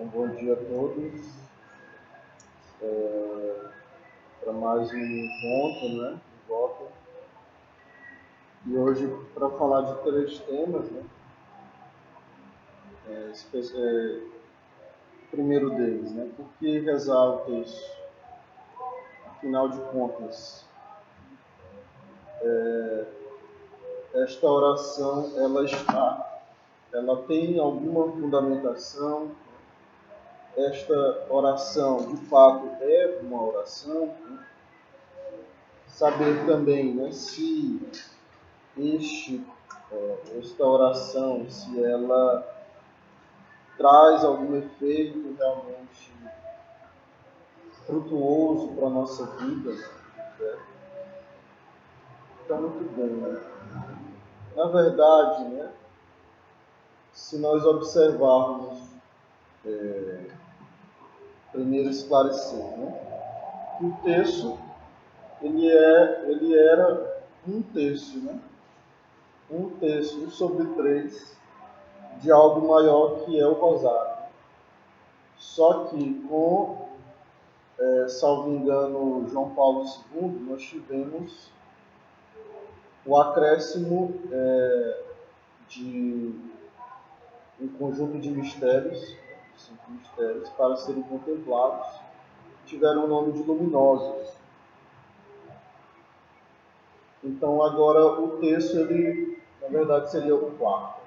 Bom dia a todos para mais um encontro, né? De volta. E hoje para falar de três temas, né? O primeiro deles, né? Por que rezar o texto? Afinal de contas, esta oração ela tem alguma fundamentação? Esta oração, de fato, é uma oração? Né? Saber também, né? Se esta oração, se ela traz algum efeito realmente frutuoso para a nossa vida. Né? Então, muito bem. Né? Na verdade, né, se nós observarmos, primeiro esclarecer, né, que o terço ele era um terço, né, um terço, 1/3 de algo maior que é o rosário. Só que com, salvo engano, João Paulo II, nós tivemos o acréscimo de um conjunto de mistérios, 5 mistérios, para serem contemplados, tiveram o nome de luminosos. Então agora o terço, ele, na verdade, seria o quarto,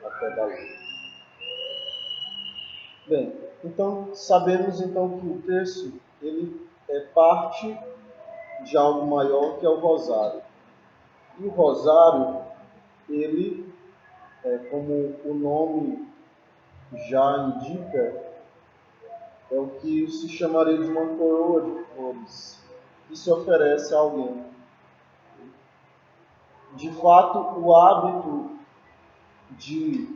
até da lei. Bem, então sabemos então que o terço, ele é parte de algo maior que é o rosário. E o rosário, ele, como o nome já indica, é o que se chamaria de uma coroa de flores que se oferece a alguém. De fato, o hábito de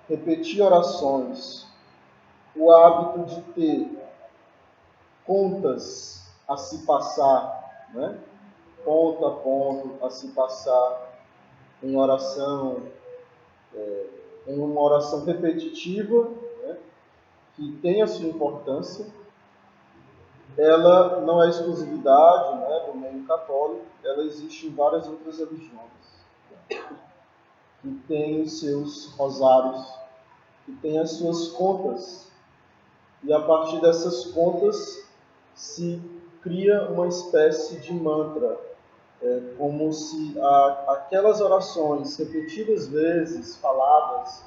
repetir orações, o hábito de ter contas a se passar, né? Ponto a ponto a se passar em oração, em uma oração repetitiva, né? Que tem a sua importância. Ela não é exclusividade, né, do meio católico, ela existe em várias outras religiões, que tem os seus rosários, que tem as suas contas, e a partir dessas contas se cria uma espécie de mantra, como se aquelas orações repetidas vezes, faladas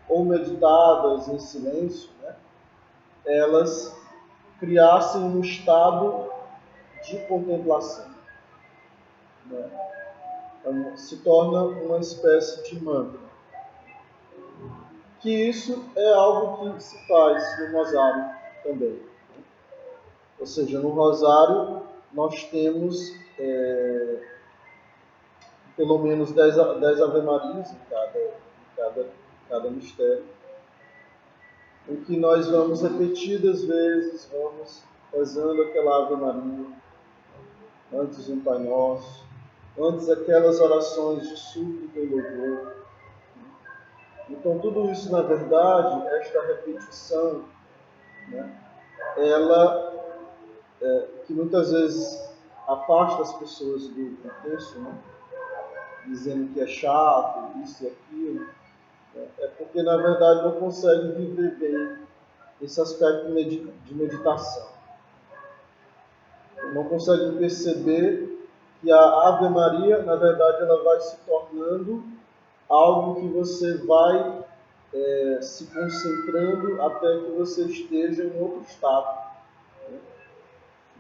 ou meditadas em silêncio, né, elas criassem um estado de contemplação. Né? Então, se torna uma espécie de mantra. Que isso é algo que se faz no rosário também. Ou seja, no rosário nós temos pelo menos 10 Ave-Marias em cada mistério, em que nós vamos repetidas vezes, vamos rezando aquela Ave-Maria, antes um Pai Nosso, antes aquelas orações de súplica e louvor. Então, tudo isso, na verdade, esta repetição, né, ela, que muitas vezes afasta as pessoas do texto, né, dizendo que é chato, isso e aquilo, né, é porque, na verdade, não consegue viver bem esse aspecto de meditação. Não consegue perceber que a Ave Maria, na verdade, ela vai se tornando algo que você vai se concentrando até que você esteja em outro estado, né?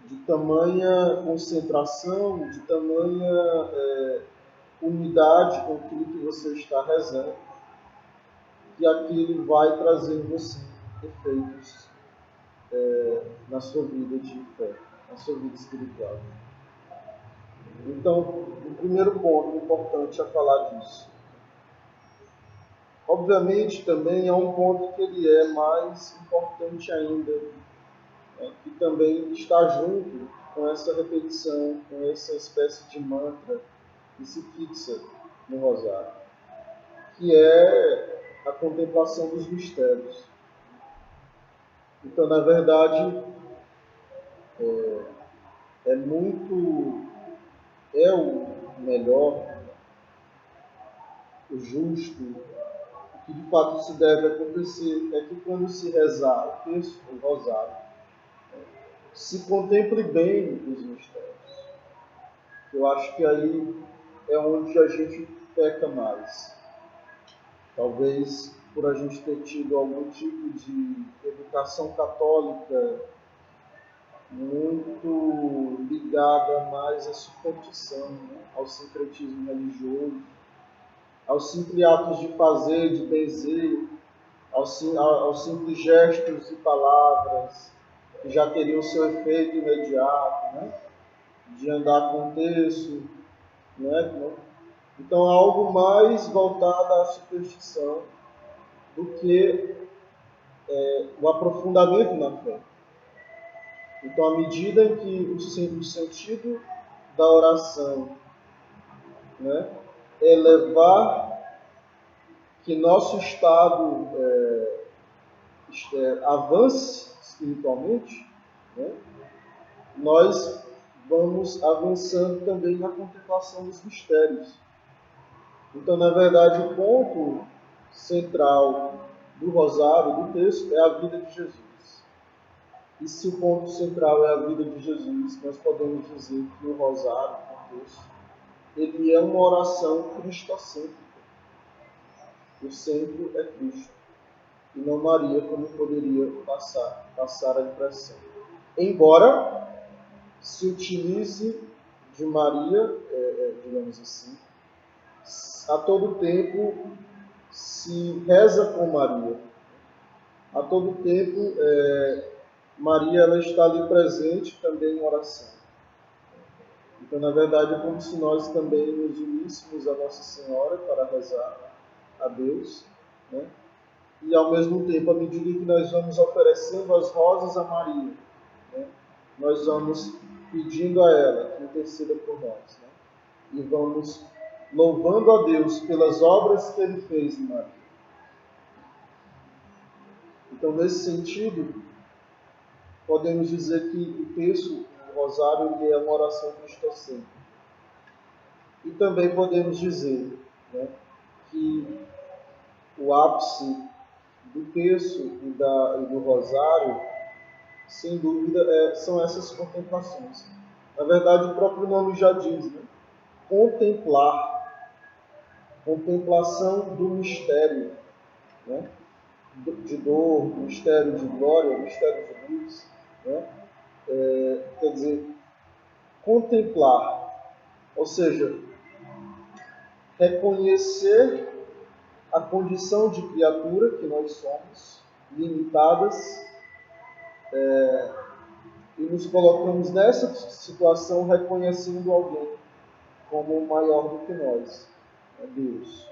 De tamanha concentração, de tamanha unidade com aquilo que você está rezando, que aquilo vai trazer em você efeitos na sua vida de fé, na sua vida espiritual. Então, o primeiro ponto importante é falar disso. Obviamente, também há um ponto que ele é mais importante ainda, né, que também está junto com essa repetição, com essa espécie de mantra que se fixa no rosário, que é a contemplação dos mistérios. Então, na verdade, é o melhor, o justo, o que de fato se deve acontecer é que quando se rezar o texto, o rosário, se contemple bem os mistérios. Eu acho que aí é onde a gente peca mais. Talvez por a gente ter tido algum tipo de educação católica muito ligada mais à superstição, né? Ao sincretismo religioso, aos simples atos de fazer, de benzer, aos simples gestos e palavras que já teriam seu efeito imediato, né? De andar com o texto, né? Então, algo mais voltado à superstição do que o aprofundamento na fé. Então, à medida em que o sentido da oração, né, é levar que nosso estado avance espiritualmente, né, nós vamos avançando também na contemplação dos mistérios. Então, na verdade, o ponto central do rosário, do texto, é a vida de Jesus. E se o ponto central é a vida de Jesus, nós podemos dizer que o rosário, o texto, ele é uma oração cristocêntrica. O centro é Cristo, e não Maria, como poderia passar a impressão. Embora se utilize de Maria, digamos assim, a todo tempo se reza com Maria. A todo tempo, Maria ela está ali presente também em oração. Então, na verdade, é como se nós também nos uníssemos a Nossa Senhora para rezar a Deus, né? E, ao mesmo tempo, à medida que nós vamos oferecendo as rosas a Maria, né? Nós vamos pedindo a ela que interceda por nós, né? E vamos louvando a Deus pelas obras que Ele fez em Maria. Então, nesse sentido, podemos dizer que o texto, o rosário, ele é uma oração cristocêntrica. E também podemos dizer, né, que o ápice do texto e do rosário, sem dúvida, são essas contemplações. Na verdade, o próprio nome já diz, né? Contemplar, contemplação do mistério, né? De dor, mistério de glória, mistério de luz, né? Quer dizer, contemplar, ou seja, reconhecer a condição de criatura que nós somos, limitadas, e nos colocamos nessa situação reconhecendo alguém como maior do que nós, Deus.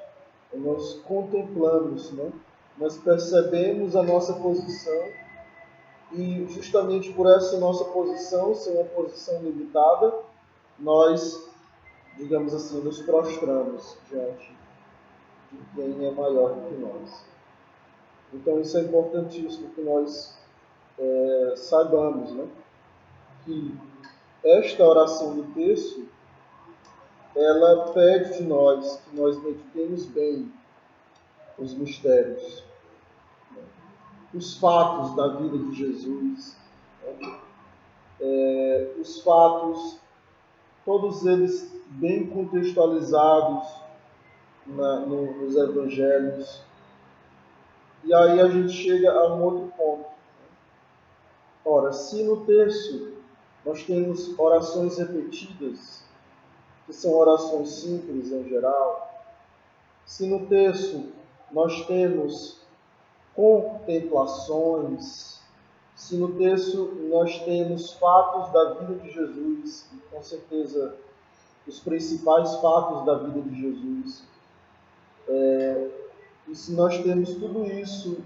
E nós contemplamos, né? Nós percebemos a nossa posição e justamente por essa nossa posição, ser uma posição limitada, nós, digamos assim, nos prostramos diante de quem é maior do que nós. Então isso é importantíssimo que nós saibamos, né? Que esta oração do texto, ela pede de nós que nós meditemos bem os mistérios, né? Os fatos da vida de Jesus, né? Os fatos, todos eles bem contextualizados nos evangelhos. E aí a gente chega a um outro ponto. Ora, se no texto nós temos orações repetidas, que são orações simples em geral, se no texto nós temos contemplações, se no texto nós temos fatos da vida de Jesus, e com certeza os principais fatos da vida de Jesus, e se nós temos tudo isso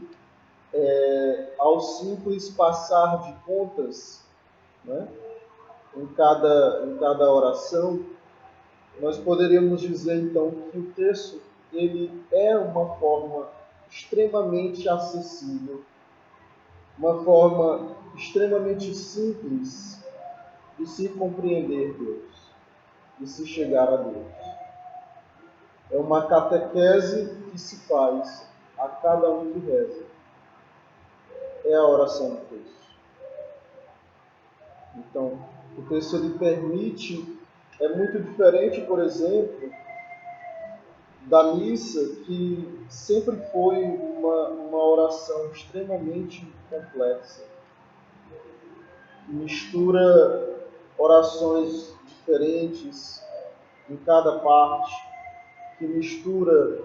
ao simples passar de contas, né, em cada oração, nós poderíamos dizer então que o texto ele é uma forma extremamente acessível uma forma extremamente simples de se compreender Deus, de se chegar a Deus. É uma catequese que se faz a cada um que reza. É a oração do texto. Então, o texto ele permite, é muito diferente, por exemplo, da missa, que sempre foi uma oração extremamente complexa, que mistura orações diferentes em cada parte, que mistura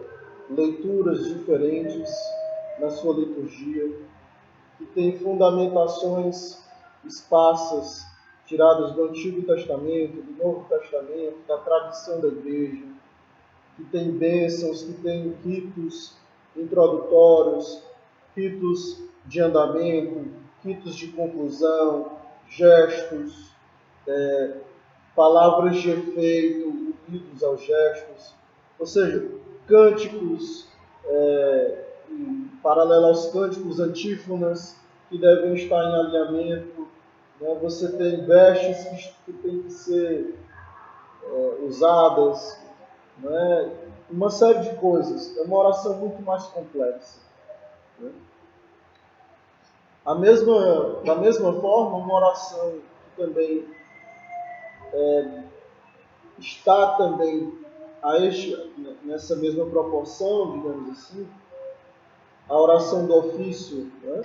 leituras diferentes na sua liturgia, que tem fundamentações esparsas tiradas do Antigo Testamento, do Novo Testamento, da tradição da Igreja, que tem bênçãos, que tem ritos introdutórios, ritos de andamento, ritos de conclusão, gestos, palavras de efeito unidos aos gestos, ou seja, cânticos, em paralelo aos cânticos, antífonas que devem estar em alinhamento. Né? Você tem vestes que têm que ser usadas, né? Uma série de coisas. É uma oração muito mais complexa. Né? Da mesma forma, uma oração que também está também nessa mesma proporção, digamos assim, a oração do ofício, né?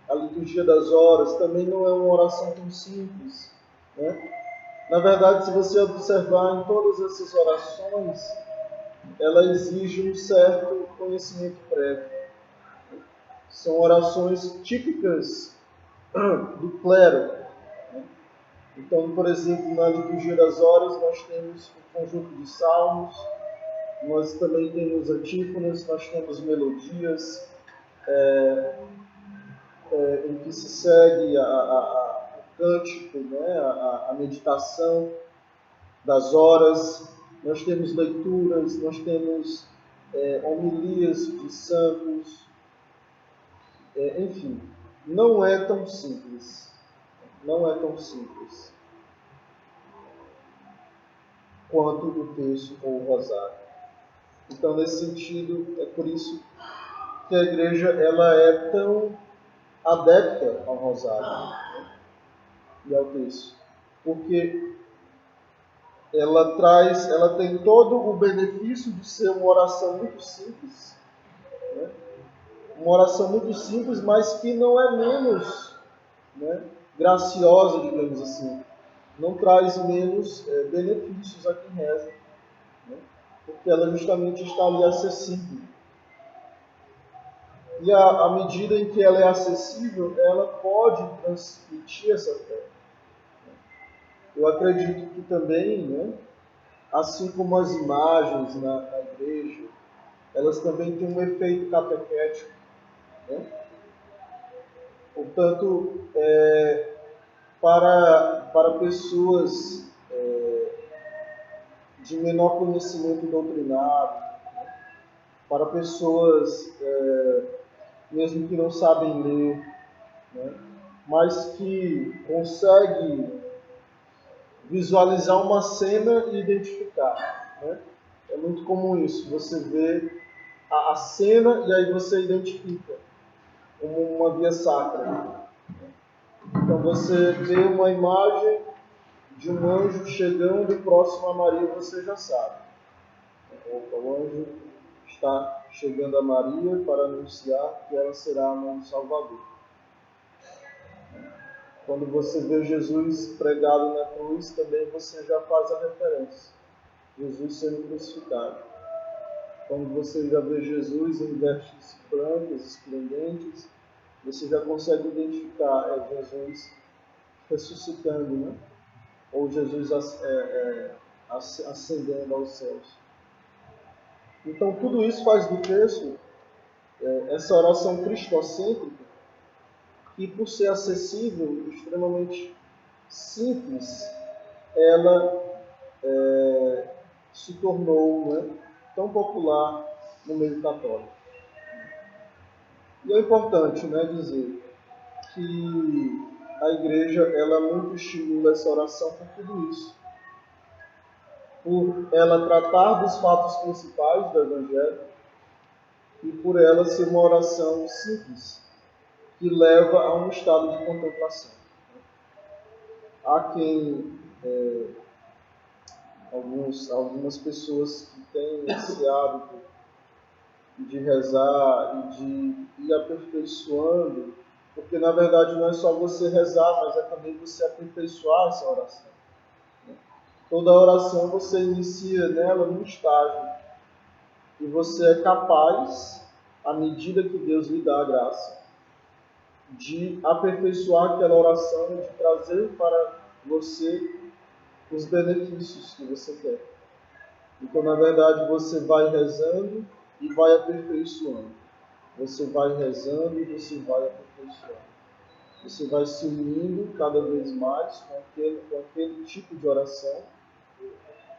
A liturgia das horas, também não é uma oração tão simples. Né? Na verdade, se você observar em todas essas orações, ela exige um certo conhecimento prévio. São orações típicas do clero. Né? Então, por exemplo, na liturgia das horas, nós temos um conjunto de salmos, nós também temos antífonas, nós temos melodias, em que se segue o cântico, né? a meditação das horas, nós temos leituras, nós temos homilias de santos, enfim, não é tão simples. Não é tão simples quanto o terço ou o rosário. Então, nesse sentido, é por isso que a igreja ela é tão adepta ao rosário, né? E ao terço, porque ela tem todo o benefício de ser uma oração muito simples, né? Uma oração muito simples, mas que não é menos, né, graciosa, digamos assim. Não traz menos benefícios a quem reza, né? Porque ela justamente está ali acessível. E à medida em que ela é acessível, ela pode transmitir essa fé. Eu acredito que também, né, assim como as imagens na igreja, elas também têm um efeito catequético. Né? Portanto, para pessoas de menor conhecimento doutrinário, né? Para pessoas mesmo que não sabem ler, né? Mas que conseguem visualizar uma cena e identificar. Né? É muito comum isso, você vê a cena e aí você identifica como uma via sacra. Então você vê uma imagem de um anjo chegando próximo a Maria, você já sabe. O anjo está chegando a Maria para anunciar que ela será a mãe do Salvador. Quando você vê Jesus pregado na cruz, também você já faz a referência. Jesus sendo crucificado. Quando você já vê Jesus em vestes brancas, esplendentes, você já consegue identificar Jesus ressuscitando, né? Ou Jesus ascendendo aos céus. Então, tudo isso faz do texto essa oração cristocêntrica, que por ser acessível, extremamente simples, ela se tornou, né, tão popular no meio católico. E é importante, né, dizer que a igreja ela muito estimula essa oração por tudo isso. Por ela tratar dos fatos principais do Evangelho e por ela ser uma oração simples, que leva a um estado de contemplação. Há quem, algumas pessoas que têm esse hábito de rezar e de ir aperfeiçoando, porque na verdade não é só você rezar, mas é também você aperfeiçoar essa oração. Toda oração você inicia nela num estágio e você é capaz, à medida que Deus lhe dá a graça, de aperfeiçoar aquela oração e de trazer para você os benefícios que você quer. Então, na verdade, você vai rezando e vai aperfeiçoando. Você vai rezando e você vai aperfeiçoando. Você vai se unindo cada vez mais com aquele tipo de oração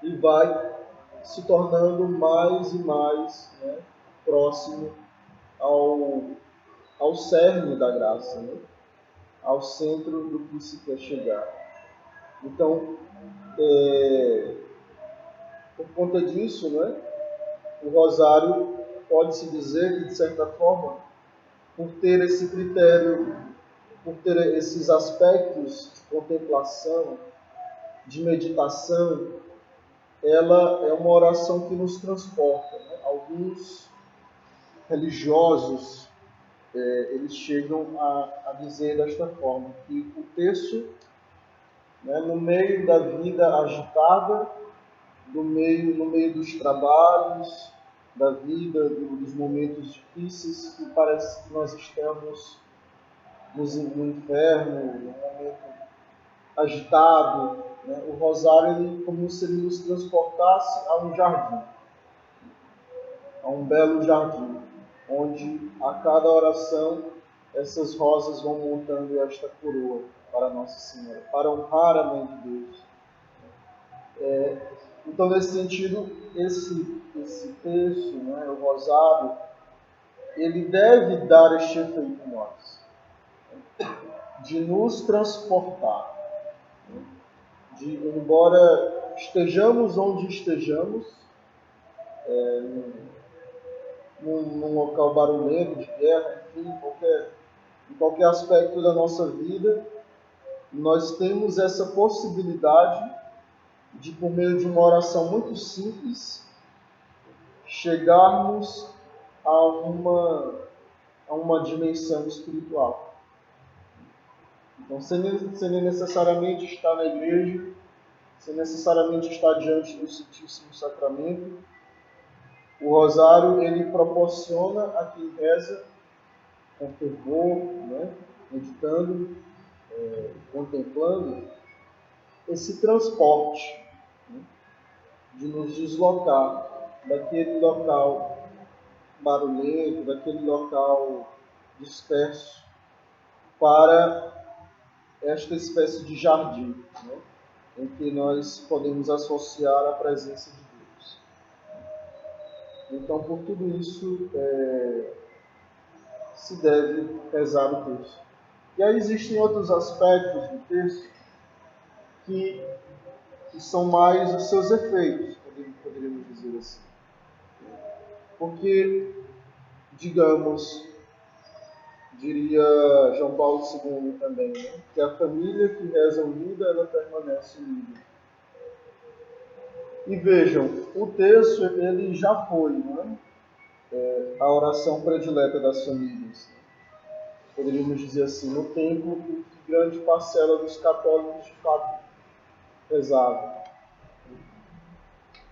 e vai se tornando mais e mais, né, próximo ao cerne da graça, né, ao centro do que se quer chegar. Então, por conta disso, né, o rosário pode-se dizer que, de certa forma, por ter esse critério, por ter esses aspectos de contemplação, de meditação, ela é uma oração que nos transporta, né? Alguns religiosos, eles chegam a dizer desta forma, que o terço, né, no meio da vida agitada, no meio dos trabalhos, da vida, dos momentos difíceis, que parece que nós estamos no inferno, num momento agitado, né? O rosário, ele, como se ele nos transportasse a um jardim, a um belo jardim, onde a cada oração essas rosas vão montando esta coroa para Nossa Senhora, para honrar a Mãe de Deus. Então, nesse sentido, esse texto, né, o rosário, ele deve dar este efeito em nós, de nos transportar, de, embora estejamos onde estejamos, num local barulhento, de guerra, enfim, em qualquer aspecto da nossa vida, nós temos essa possibilidade de, por meio de uma oração muito simples, chegarmos a uma dimensão espiritual. Então, sem necessariamente estar na igreja, sem necessariamente estar diante do Santíssimo Sacramento, o rosário ele proporciona a quem reza com fervor, né, meditando, contemplando, esse transporte, né, de nos deslocar daquele local barulhento, daquele local disperso, para esta espécie de jardim, né, em que nós podemos associar a presença de Deus. Então, por tudo isso, se deve rezar o texto. E aí existem outros aspectos do texto que são mais os seus efeitos, poderíamos dizer assim. Porque, digamos, diria João Paulo II também, né, que a família que reza unida, ela permanece unida. E vejam, o texto ele já foi, né, a oração predileta das famílias. Poderíamos dizer assim, no tempo em que grande parcela dos católicos de fato rezavam.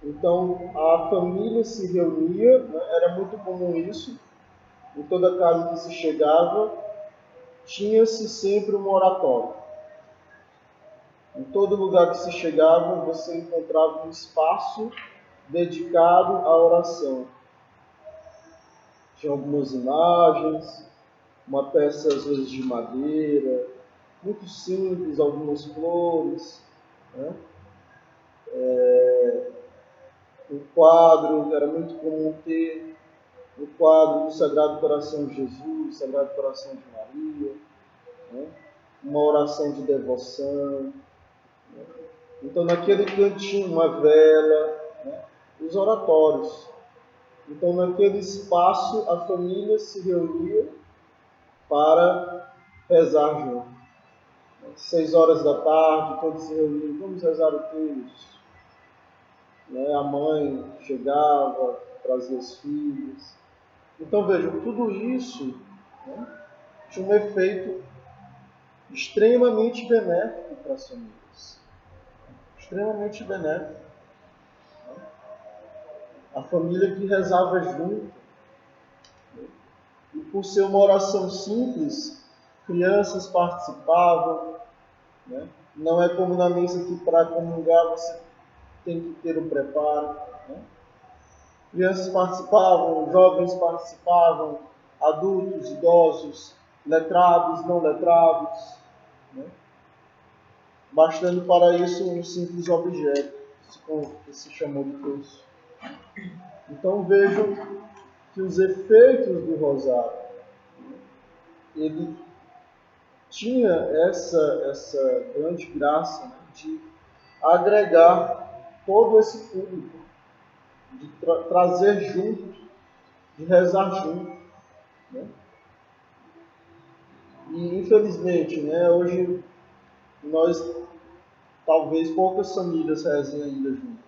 Então, a família se reunia, né? Era muito comum isso. Em toda casa que se chegava, tinha-se sempre um oratório. Em todo lugar que se chegava, você encontrava um espaço dedicado à oração. Tinha algumas imagens, uma peça às vezes de madeira, muito simples, algumas flores, né? Um quadro, era muito comum ter o quadro do Sagrado Coração de Jesus, Sagrado Coração de Maria, né? Uma oração de devoção. Né? Então, naquele cantinho, uma vela, né? Os oratórios. Então, naquele espaço, a família se reunia para rezar junto. 6 horas da tarde, todos se reuniam, vamos rezar o texto. Né? A mãe chegava, trazia os filhos. Então vejam, tudo isso, né, tinha um efeito extremamente benéfico para as famílias. Extremamente benéfico. A família que rezava junto. E por ser uma oração simples, crianças participavam. Né? Não é como na missa que para comungar você tem que ter um preparo. Né? Crianças participavam, jovens participavam, adultos, idosos, letrados, não letrados, né? Bastando para isso um simples objeto, que se chamou de terço. Então vejam que os efeitos do rosário, ele tinha essa grande graça, né, de agregar todo esse público, de trazer junto, de rezar junto. Né? E infelizmente, né, hoje nós, talvez poucas famílias rezem ainda juntas.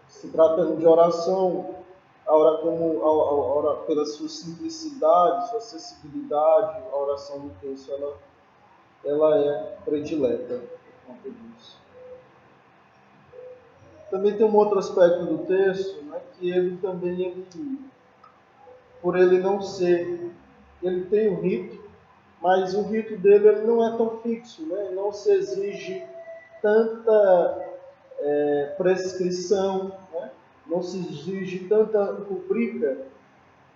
Se tratando de oração, pela sua simplicidade, sua acessibilidade, a oração do texto ela é predileta por conta disso. Também tem um outro aspecto do texto, né, que ele também, por ele não ser, ele tem o rito, mas o rito dele ele não é tão fixo, né? Não se exige tanta prescrição, né? Não se exige tanta rubrica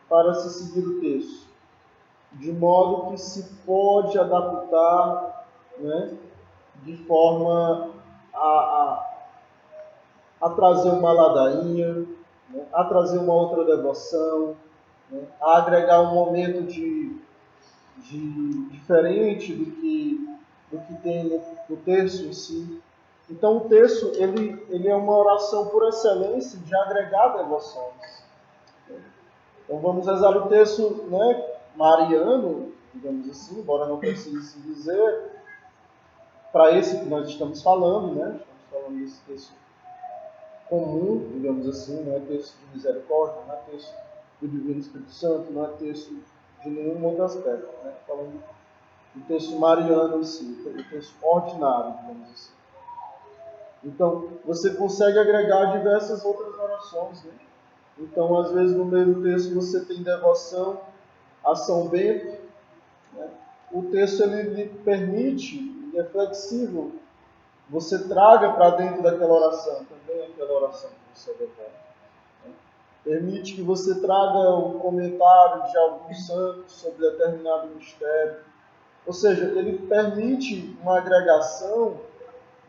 para se seguir o texto, de modo que se pode adaptar, né? De forma a trazer uma ladainha, né? A trazer uma outra devoção, né? A agregar um momento de diferente do que tem no texto em si. Então o texto ele é uma oração por excelência de agregar devoções. Então vamos rezar o texto, né, mariano, digamos assim, embora não precise se dizer, para esse que nós estamos falando, né? Estamos falando desse texto comum, digamos assim, não é texto de misericórdia, não é texto do Divino Espírito Santo, não é texto de nenhum outro aspecto, né? Falando do texto mariano em si, o texto ordinário, digamos assim. Então, você consegue agregar diversas outras orações, né? Então, às vezes, no meio do texto você tem devoção a São Bento, né? O texto ele lhe permite, ele é flexível, você traga para dentro daquela oração, também aquela oração que você devota. Né? Permite que você traga um comentário de algum santo sobre determinado mistério. Ou seja, ele permite uma agregação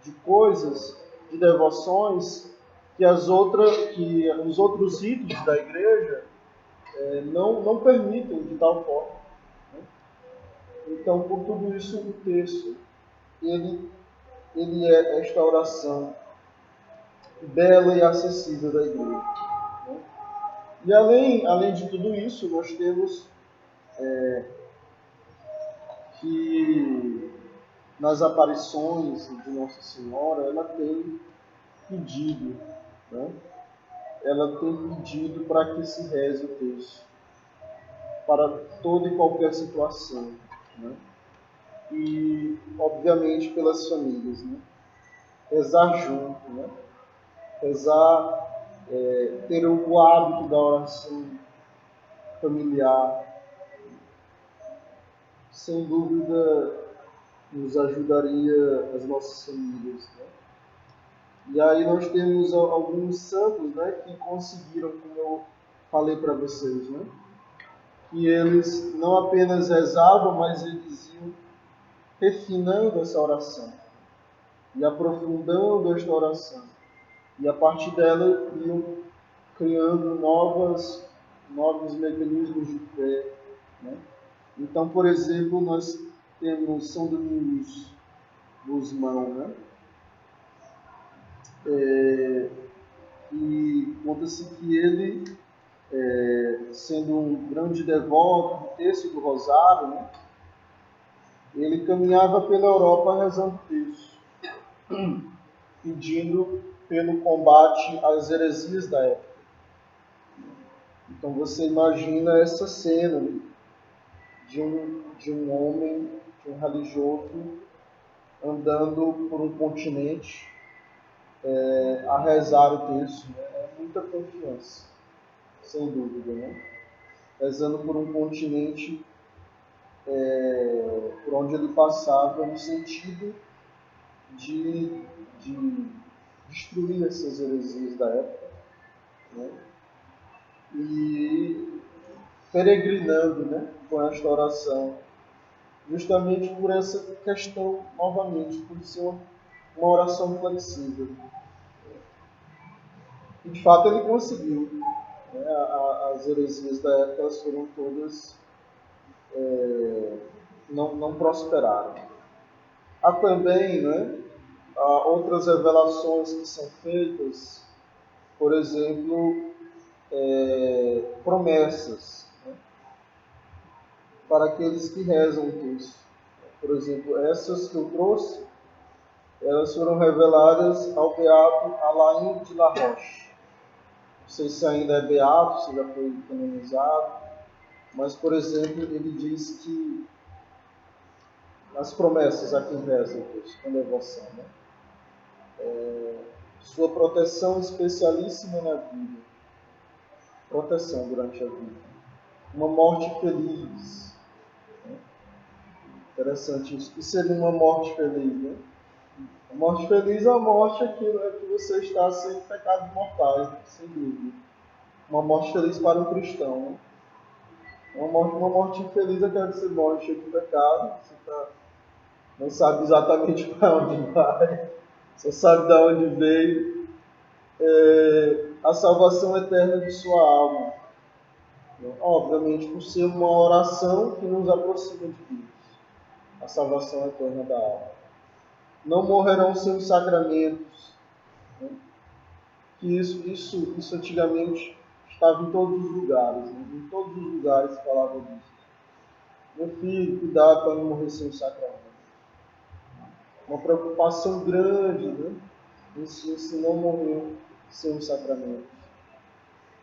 de coisas, de devoções, que os outros ritos da igreja não permitem de tal forma. Né? Então, por tudo isso, o texto ele é esta oração bela e acessível da igreja. Né? E além de tudo isso, nós temos que nas aparições de Nossa Senhora, ela tem pedido, né? Ela tem pedido para que se reze o texto, para toda e qualquer situação, né? E, obviamente, pelas famílias, né? Rezar junto, né? Rezar, ter o hábito da oração familiar, sem dúvida, nos ajudaria as nossas famílias, né? E aí nós temos alguns santos, né, que conseguiram, como eu falei para vocês, né, que eles não apenas rezavam, mas eles iam refinando essa oração e aprofundando esta oração. E a partir dela iam criando novos mecanismos de fé, né? Então, por exemplo, nós temos São Domingos Gusmão, né? E conta-se que ele, sendo um grande devoto do texto do Rosário, né? Ele caminhava pela Europa rezando texto, pedindo pelo combate às heresias da época. Então você imagina essa cena, né? de um homem, de um religioso, andando por um continente a rezar o texto. Né? É muita confiança, sem dúvida. Né? Rezando por um continente por onde ele passava, no sentido de destruir essas heresias da época. Né? E peregrinando, né, com esta oração, justamente por essa questão, novamente, por ser uma oração flexível. E de fato ele conseguiu. Né? As heresias da época elas foram todas, não prosperaram. Há também, né, outras revelações que são feitas, por exemplo, promessas, né, para aqueles que rezam o texto. Por exemplo, essas que eu trouxe, elas foram reveladas ao beato Alain de la Roche. Não sei se ainda é beato, se já foi canonizado, mas, por exemplo, ele diz que as promessas a quem reza o texto, com devoção, né? Sua proteção especialíssima na vida, proteção durante a vida, uma morte feliz. Né? Interessante isso. O que seria uma morte feliz? Né? A morte feliz é a morte aquilo é que você está sem pecados mortais, né? Sem dúvida. Uma morte feliz para um cristão. Né? Uma morte infeliz é aquela que você morre cheio de pecado, você não sabe exatamente para onde vai, só sabe de onde veio. A salvação eterna de sua alma. Obviamente, por ser uma oração que nos aproxima de Deus. A salvação eterna da alma. Não morrerão sem os sacramentos. Né? Que isso antigamente estava em todos os lugares. Né? Em todos os lugares se falava disso. Meu filho, cuidado para não morrer sem os sacramentos. Uma preocupação grande, né? Se não morrer sem os sacramentos.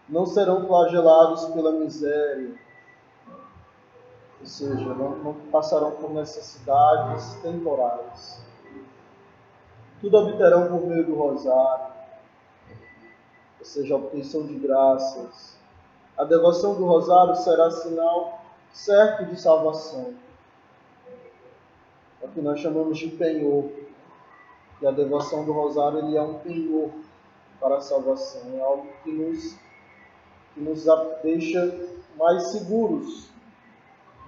Não serão flagelados pela miséria, ou seja, não passarão por necessidades temporais. Tudo obterão por meio do rosário, ou seja, a obtenção de graças. A devoção do rosário será sinal certo de salvação, é o que nós chamamos de penhor. E a devoção do rosário ele é um penhor para a salvação, é algo que nos deixa mais seguros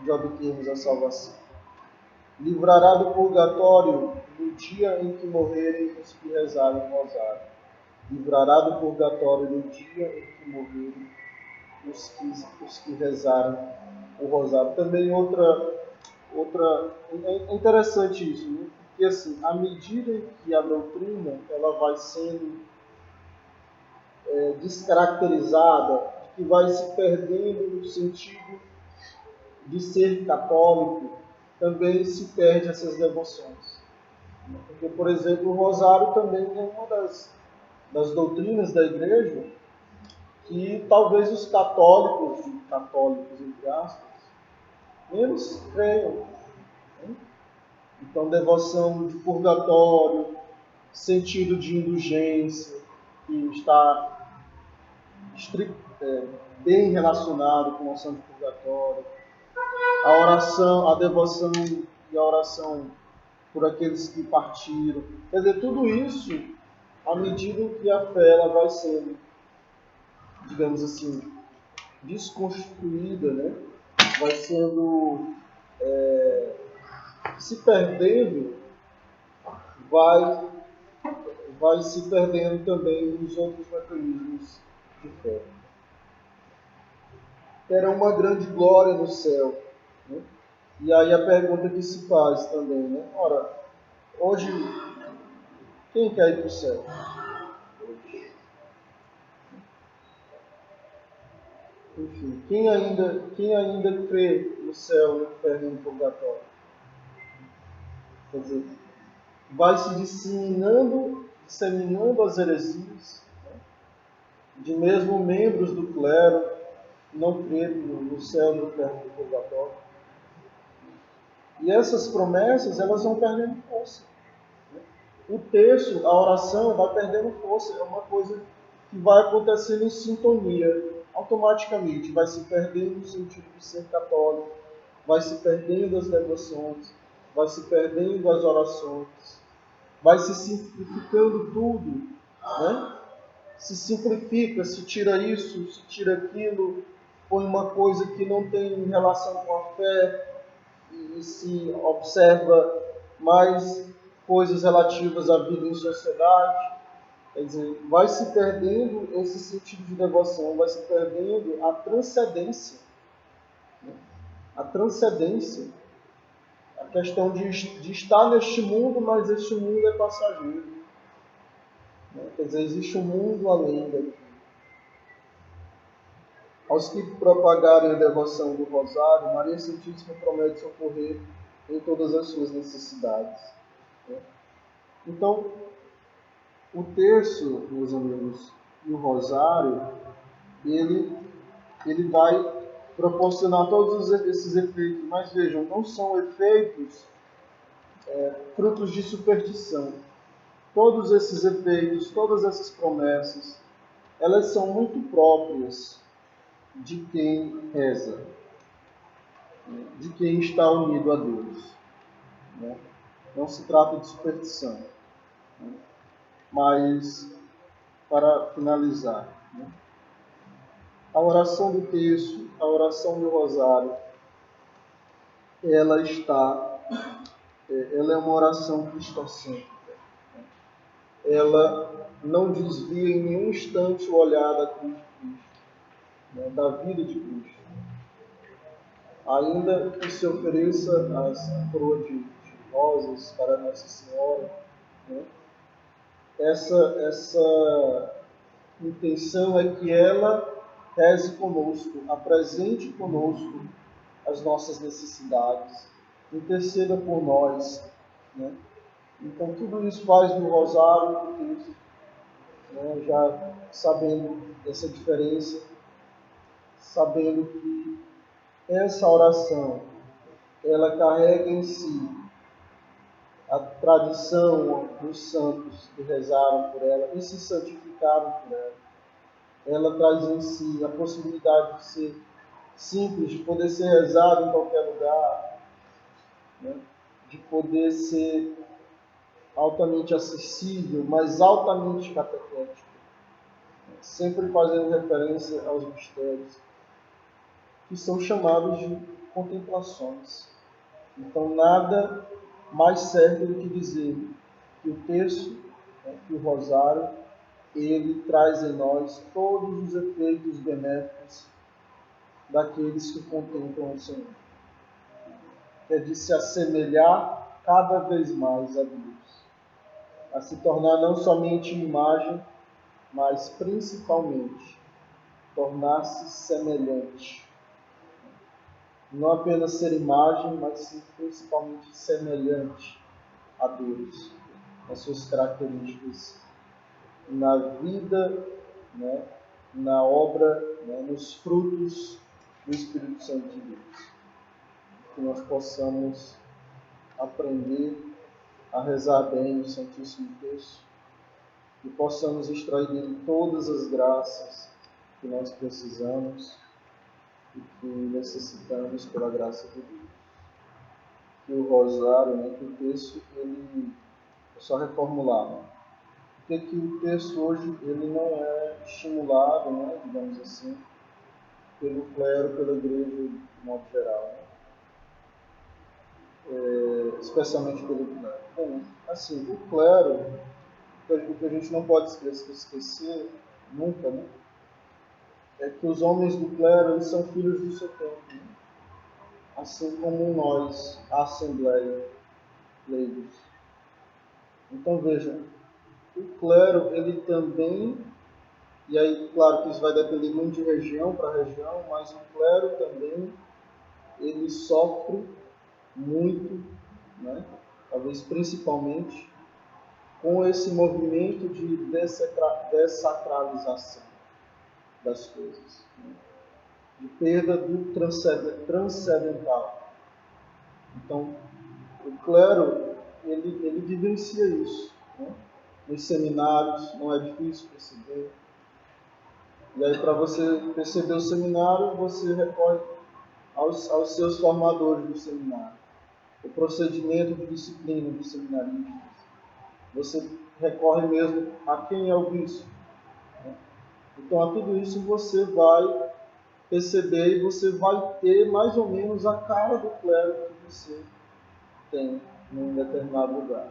de obtermos a salvação. Livrará do purgatório no dia em que morrerem os que rezarem o rosário. Livrará do purgatório no dia em que morrerem os que rezarem o rosário. Também é interessante isso, né? Porque assim, à medida em que a doutrina ela vai sendo descaracterizada, que vai se perdendo no sentido de ser católico, também se perde essas devoções. Porque, por exemplo, o rosário também é uma das doutrinas da igreja que talvez os católicos entre aspas, menos creiam. Né? Então, devoção de purgatório, sentido de indulgência, que está bem relacionado com a noção de purgatório, a oração, a devoção e a oração por aqueles que partiram. Quer dizer, tudo isso, à medida que a fé ela vai sendo, digamos assim, desconstruída, né? Vai sendo, se perdendo, vai, vai se perdendo também os outros mecanismos de fé. terão uma grande glória no céu. Né? E aí a pergunta que se faz também, né? Ora, hoje, quem quer ir para o céu? Enfim, quem ainda crê no céu, no inferno e no purgatório? Quer dizer, vai se disseminando as heresias, né? De mesmo membros do clero não crerem no céu, no inferno e no purgatório. E essas promessas, elas vão perdendo força. O texto, a oração, vai perdendo força. É uma coisa que vai acontecendo em sintonia, automaticamente. Vai se perdendo o sentido de ser católico, vai se perdendo as devoções, vai se perdendo as orações, vai se simplificando tudo, né? Se simplifica, se tira isso, se tira aquilo, põe uma coisa que não tem relação com a fé, e se observa mais coisas relativas à vida em sociedade. Quer dizer, vai se perdendo esse sentido de devoção, vai se perdendo a transcendência. Né? A transcendência, a questão de estar neste mundo, mas este mundo é passageiro. Né? Quer dizer, existe um mundo além daqui. Aos que propagarem a devoção do Rosário, Maria Santíssima promete socorrer em todas as suas necessidades. Então, o terço, meus amigos, e o Rosário, ele vai proporcionar todos esses efeitos, mas vejam, não são efeitos frutos de superstição. Todos esses efeitos, todas essas promessas, elas são muito próprias de quem reza, de quem está unido a Deus. Né? Não se trata de superstição. Né? Mas, para finalizar, né? A oração do terço, a oração do rosário, ela é uma oração cristocêntrica. Ela não desvia em nenhum instante o olhar da cruz de Cristo, né? Da vida de Cristo. Ainda que se ofereça a coroa de rosas para Nossa Senhora, né? Essa intenção é que ela reze conosco, apresente conosco as nossas necessidades, interceda por nós. Né? Então, tudo isso faz no rosário do Cristo, né? Já sabendo dessa diferença, sabendo que essa oração, ela carrega em si a tradição dos santos que rezaram por ela e se santificaram por ela. Ela traz em si a possibilidade de ser simples, de poder ser rezado em qualquer lugar, né? De poder ser altamente acessível, mas altamente catequético, né? Sempre fazendo referência aos mistérios, que são chamados de contemplações. Então, nada mais certo do que dizer que o terço, né, que o rosário, ele traz em nós todos os efeitos benéficos daqueles que contemplam o Senhor. É de se assemelhar cada vez mais a Deus, a se tornar não somente imagem, mas principalmente tornar-se semelhante. Não apenas ser imagem, mas sim principalmente semelhante a Deus, nas suas características, na vida, né, na obra, né, nos frutos do Espírito Santo de Deus. Que nós possamos aprender a rezar bem o Santíssimo Terço e possamos extrair dele todas as graças que nós precisamos e que necessitamos pela graça de Deus. Que o rosário, né, que o terço, ele é só reformular, né? Porque que o terço hoje ele não é estimulado, né, digamos assim, pelo clero, pela igreja de modo geral, né? Especialmente pelo clero. Bom, assim, o clero, o que a gente não pode esquecer nunca, né? é que os homens do clero eles são filhos do seu tempo, né? Assim como nós, a Assembleia, leigos. Então veja, o clero ele também, e aí claro que isso vai depender muito de região para região, mas o clero também ele sofre muito, né? Talvez principalmente, com esse movimento de dessacralização das coisas, né? De perda do transcendental. Então, o clero, ele vivencia isso, né? Nos seminários, não é difícil perceber. E aí, para você perceber o seminário, você recorre aos seus formadores do seminário. O procedimento de disciplina dos seminaristas. Você recorre mesmo a quem é o bispo. Né? Então, a tudo isso você vai perceber e você vai ter mais ou menos a cara do clero que você tem num determinado lugar.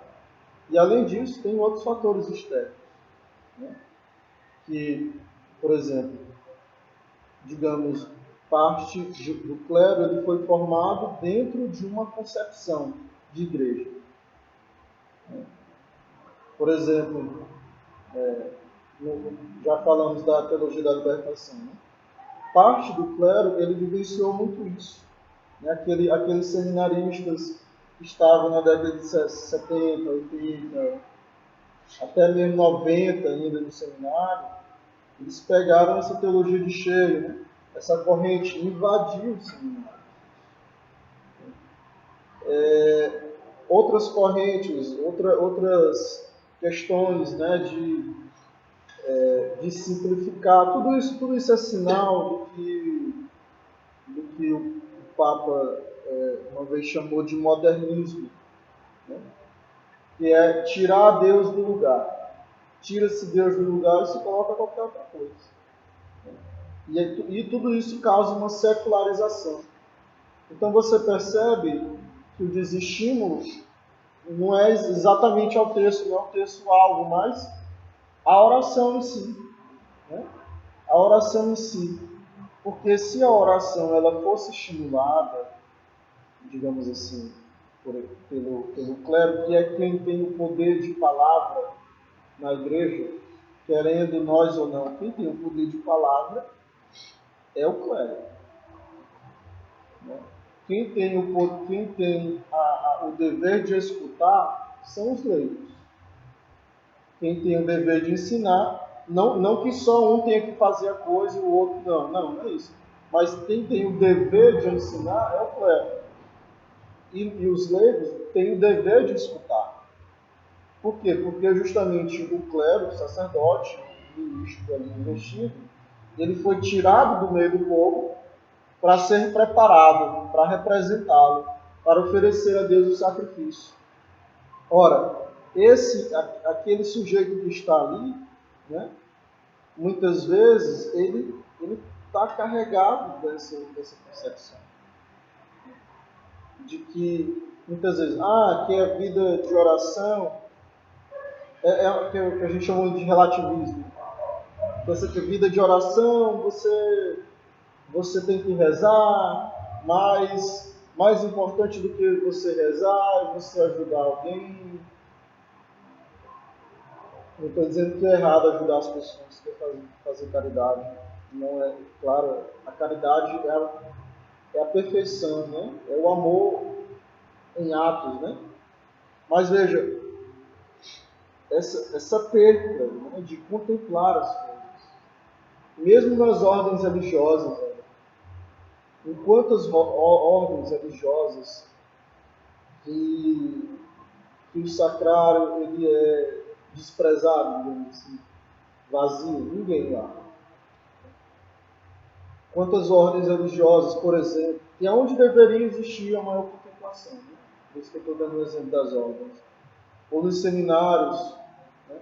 E, além disso, tem outros fatores externos. Né? Que, por exemplo, digamos, parte do clero ele foi formado dentro de uma concepção de igreja. Por exemplo, já falamos da teologia da libertação, né? Parte do clero ele vivenciou muito isso. Né? Aqueles seminaristas que estavam na década de 70, 80, até mesmo 90 ainda no seminário, eles pegaram essa teologia de cheio, né? Essa corrente invadiu o seminário. Outras correntes, outras questões, né, de simplificar, tudo isso é sinal do que o Papa uma vez chamou de modernismo, né, que é tirar Deus do lugar. Tira-se Deus do lugar e se coloca qualquer outra coisa. E tudo isso causa uma secularização. Então você percebe que o desestímulo não é exatamente ao texto, não é o texto-alvo, mas a oração em si. Né? A oração em si. Porque se a oração ela fosse estimulada, digamos assim, pelo clero, que é quem tem o poder de palavra na igreja, querendo nós ou não, quem tem o poder de palavra é o clero. Né? Quem tem o dever de escutar são os leigos. Quem tem o dever de ensinar, não que só um tenha que fazer a coisa e o outro não é isso. Mas quem tem o dever de ensinar é o clero. E os leigos têm o dever de escutar. Por quê? Porque justamente o clero, o sacerdote, o ministro ali investido, ele foi tirado do meio do povo para ser preparado, para representá-lo, para oferecer a Deus o sacrifício. Ora, aquele sujeito que está ali, né, muitas vezes ele está carregado dessa concepção de que muitas vezes, que a vida de oração é o que a gente chama de relativismo. Pensa que a vida de oração você tem que rezar, mas mais importante do que você rezar é você ajudar alguém. Não estou dizendo que é errado ajudar as pessoas, que é fazer caridade. Não é, claro, a caridade é a perfeição, né? É o amor em atos, né? Mas veja, essa perda, né, de contemplar as coisas, mesmo nas ordens religiosas, né? Em quantas ordens religiosas que o sacrário ele é desprezado, digamos assim, vazio, ninguém lá. Quantas ordens religiosas, por exemplo, e aonde deveria existir a maior contemplação, né? Por isso que eu estou dando o exemplo das ordens. Ou nos seminários, né?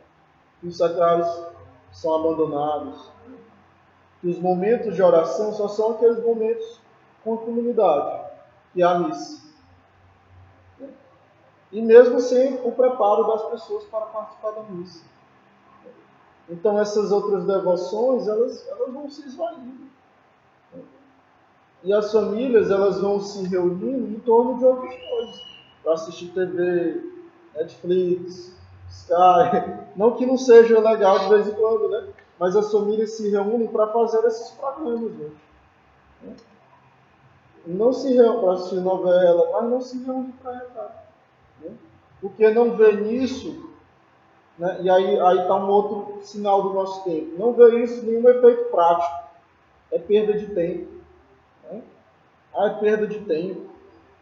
Que os sacrários são abandonados, né? Que os momentos de oração só são aqueles momentos com a comunidade, que é a missa. Né? E mesmo sem o preparo das pessoas para participar da missa. Então essas outras devoções, elas vão se esvaindo. E as famílias, elas vão se reunindo em torno de outras coisas. Para assistir TV, Netflix, Sky. Não que não seja legal de vez em quando, né? Mas as famílias se reúnem para fazer esses programas, gente. Não se reúnem para assistir novela, mas não se reúnem para rezar. Né? Porque não vê nisso, né? E aí está um outro sinal do nosso tempo. Não vê isso nenhum efeito prático. É perda de tempo. Né? É perda de tempo.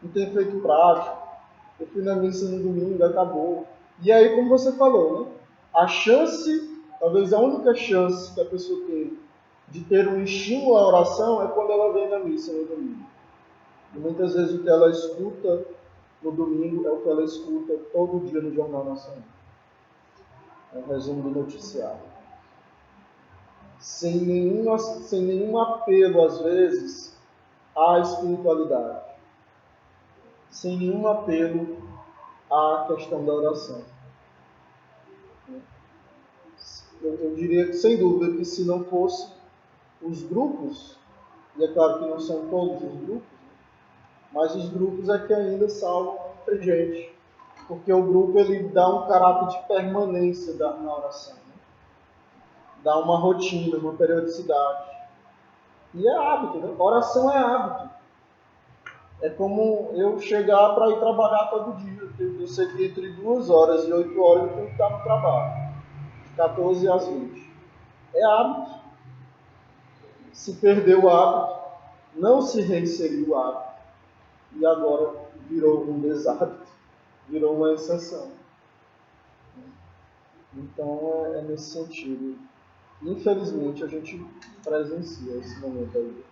Não tem efeito prático. Eu fui na missa no domingo, acabou. E aí, como você falou, né? A chance, talvez a única chance que a pessoa tem de ter um estímulo à oração é quando ela vem na missa no domingo. E muitas vezes o que ela escuta no domingo é o que ela escuta todo dia no Jornal Nacional. É um resumo do noticiário. Sem nenhum apelo, às vezes, à espiritualidade. Sem nenhum apelo à questão da oração. Eu diria que, sem dúvida, que se não fosse os grupos, e é claro que não são todos os grupos, mas os grupos é que ainda salvam muita gente, porque o grupo ele dá um caráter de permanência na oração, né? Dá uma rotina, uma periodicidade. E é hábito, né? Oração é hábito. É como eu chegar para ir trabalhar todo dia. Eu sei que entre 2 horas e 8 horas eu tenho que estar no trabalho, de 14 às 20. É hábito. Se perdeu o hábito, não se reinseriu o hábito, e agora virou um deshábito, virou uma exceção. Então é nesse sentido. Infelizmente a gente presencia esse momento aí.